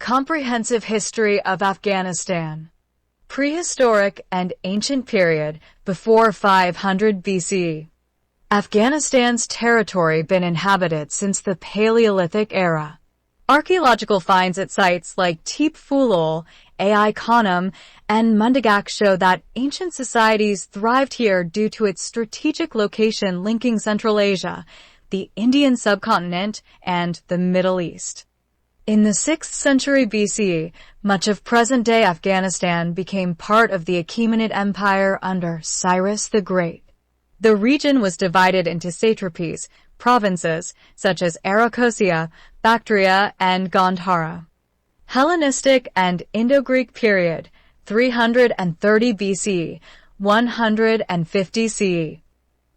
comprehensive history of Afghanistan. Prehistoric and ancient period before 500 BCE. Afghanistan's territory been inhabited since the Paleolithic era. Archaeological finds at sites like Tepe Fulol, Ai Khanum, and Mundagak show that ancient societies thrived here due to its strategic location linking Central Asia, the Indian subcontinent, and the Middle East. In the 6th century BCE, much of present-day Afghanistan became part of the Achaemenid Empire under Cyrus the Great. The region was divided into satrapies, provinces, such as Arachosia, Bactria, and Gandhara. Hellenistic and Indo-Greek period, 330 BCE, 150 CE.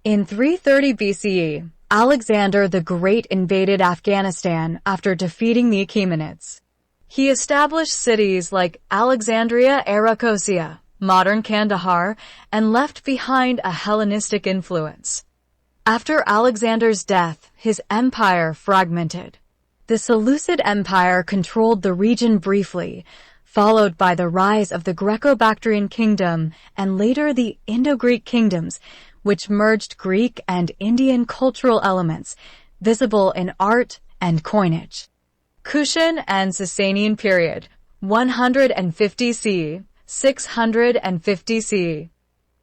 In 330 BCE, Alexander the Great invaded Afghanistan after defeating the Achaemenids. He established cities like Alexandria, Arachosia, modern Kandahar, and left behind a Hellenistic influence. After Alexander's death, his empire fragmented. The Seleucid Empire controlled the region briefly, followed by the rise of the Greco-Bactrian kingdom and later the Indo-Greek kingdoms, which merged Greek and Indian cultural elements, visible in art and coinage. Kushan and Sasanian period, 150 CE, 650 CE.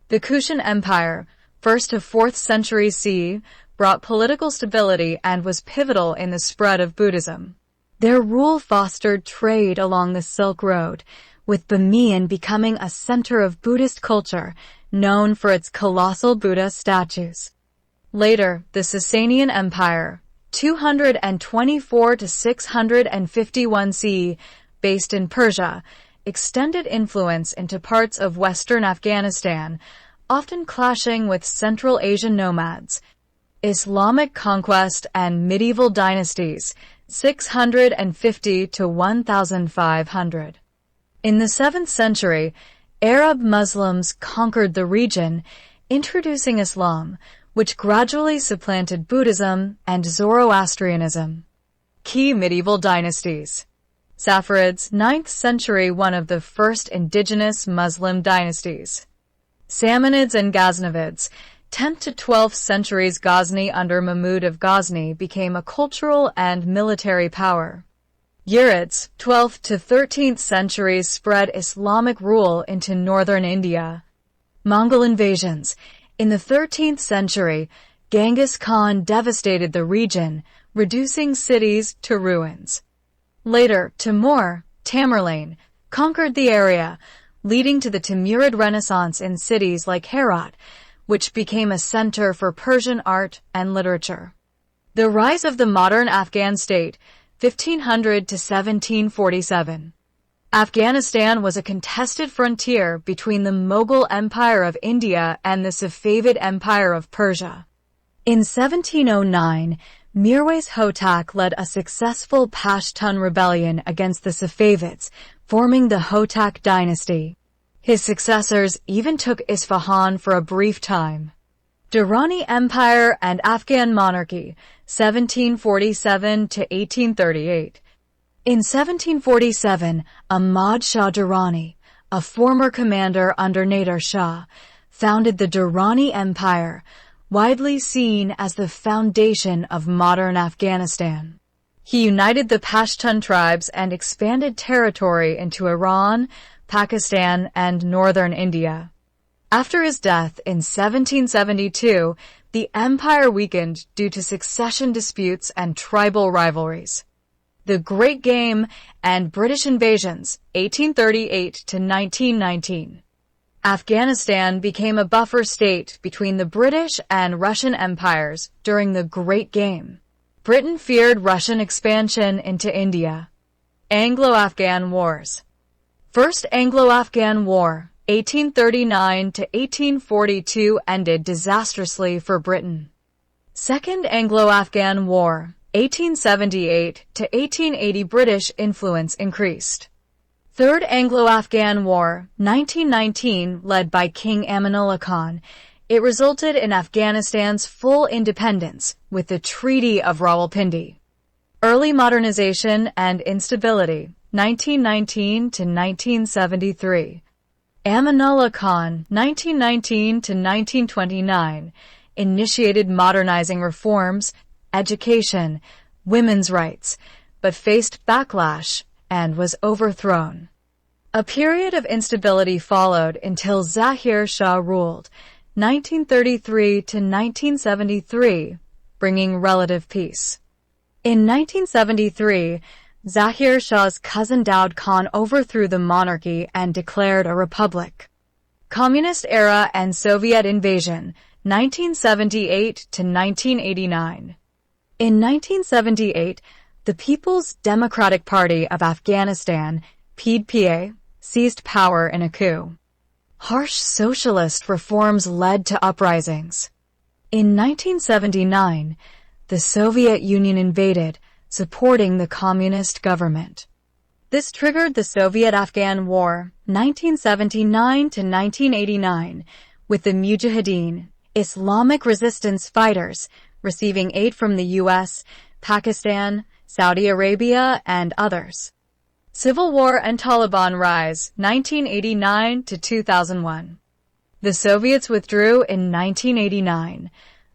The Kushan Empire, 1st to 4th century CE, brought political stability and was pivotal in the spread of Buddhism. Their rule fostered trade along the Silk Road, with Bamiyan becoming a center of Buddhist culture, known for its colossal Buddha statues. Later, the Sasanian Empire, 224 to 651 CE, based in Persia, extended influence into parts of western Afghanistan, often clashing with Central Asian nomads. Islamic conquest and medieval dynasties, 650 to 1500. In the 7th century, Arab Muslims conquered the region, introducing Islam, which gradually supplanted Buddhism and Zoroastrianism. Key medieval dynasties. Saffarids, 9th century, one of the first indigenous Muslim dynasties. Samanids and Ghaznavids, 10th to 12th centuries. Ghazni under Mahmud of Ghazni became a cultural and military power. Urids, 12th to 13th centuries, spread Islamic rule into northern India. Mongol invasions. In the 13th century, Genghis Khan devastated the region, reducing cities to ruins. Later, Timur, Tamerlane, conquered the area, leading to the Timurid Renaissance in cities like Herat, which became a center for Persian art and literature. The rise of the modern Afghan state, 1500 to 1747. Afghanistan was a contested frontier between the Mughal Empire of India and the Safavid Empire of Persia. In 1709, Mirwais Hotak led a successful Pashtun rebellion against the Safavids, forming the Hotak dynasty. His successors even took Isfahan for a brief time. Durrani Empire and Afghan monarchy, 1747 to 1838. In 1747, Ahmad Shah Durrani, a former commander under Nader Shah, founded the Durrani Empire, widely seen as the foundation of modern Afghanistan. He united the Pashtun tribes and expanded territory into Iran, Pakistan, and northern India. After his death in 1772, the empire weakened due to succession disputes and tribal rivalries. The Great Game and British invasions, 1838 to 1919. Afghanistan became a buffer state between the British and Russian empires during the Great Game. Britain feared Russian expansion into India. Anglo-Afghan Wars. First Anglo-Afghan War, 1839 to 1842, ended disastrously for Britain. Second Anglo-Afghan War, 1878 to 1880, British influence increased. Third Anglo-Afghan War, 1919, led by King Amanullah Khan. It resulted in Afghanistan's full independence with the Treaty of Rawalpindi. Early modernization and instability, 1919 to 1973. Amanullah Khan, 1919 to 1929, initiated modernizing reforms, education, women's rights, but faced backlash and was overthrown. A period of instability followed until Zahir Shah ruled, 1933 to 1973, bringing relative peace. In 1973, Zahir Shah's cousin Daud Khan overthrew the monarchy and declared a republic. Communist era and Soviet invasion, 1978 to 1989. In 1978, the People's Democratic Party of Afghanistan, PDPA, seized power in a coup. Harsh socialist reforms led to uprisings. In 1979, the Soviet Union invaded, supporting the communist government. This triggered the Soviet-Afghan War, 1979 to 1989, with the Mujahideen, Islamic resistance fighters, receiving aid from the U.S., Pakistan, Saudi Arabia, and others. Civil War and Taliban rise, 1989 to 2001. The Soviets withdrew in 1989.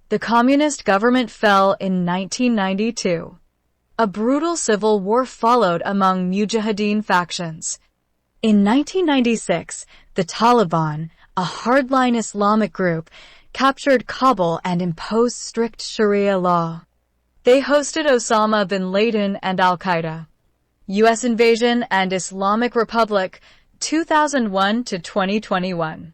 The communist government fell in 1992. A brutal civil war followed among Mujahideen factions. In 1996, the Taliban, a hardline Islamic group, captured Kabul and imposed strict Sharia law. They hosted Osama bin Laden and al-Qaeda. U.S. invasion and Islamic Republic, 2001 to 2021.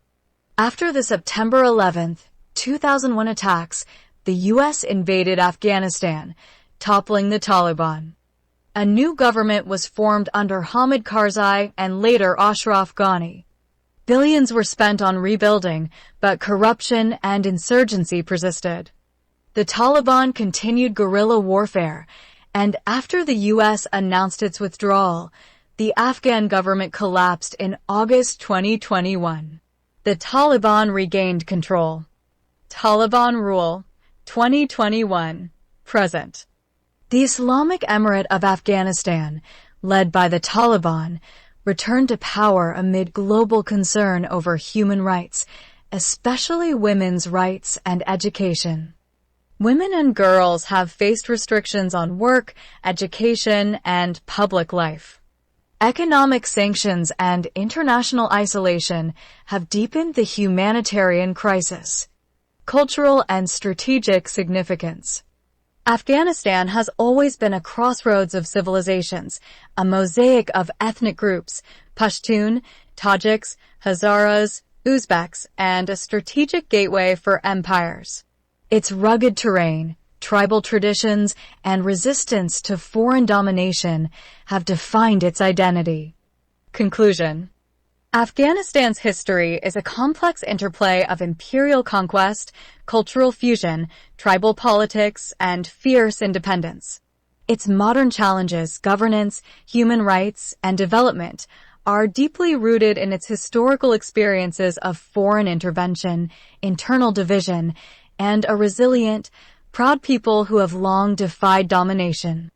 After the September 11, 2001 attacks, the U.S. invaded Afghanistan, toppling the Taliban. A new government was formed under Hamid Karzai and later Ashraf Ghani. Billions were spent on rebuilding, but corruption and insurgency persisted. The Taliban continued guerrilla warfare, and after the U.S. announced its withdrawal, the Afghan government collapsed in August 2021. The Taliban regained control. Taliban rule, 2021, present. The Islamic Emirate of Afghanistan, led by the Taliban, returned to power amid global concern over human rights, especially women's rights and education. Women and girls have faced restrictions on work, education, and public life. Economic sanctions and international isolation have deepened the humanitarian crisis. Cultural and strategic significance. Afghanistan has always been a crossroads of civilizations, a mosaic of ethnic groups, Pashtun, Tajiks, Hazaras, Uzbeks, and a strategic gateway for empires. Its rugged terrain, tribal traditions, and resistance to foreign domination have defined its identity. Conclusion. Afghanistan's history is a complex interplay of imperial conquest, cultural fusion, tribal politics, and fierce independence. Its modern challenges, governance, human rights, and development are deeply rooted in its historical experiences of foreign intervention, internal division, and a resilient, proud people who have long defied domination.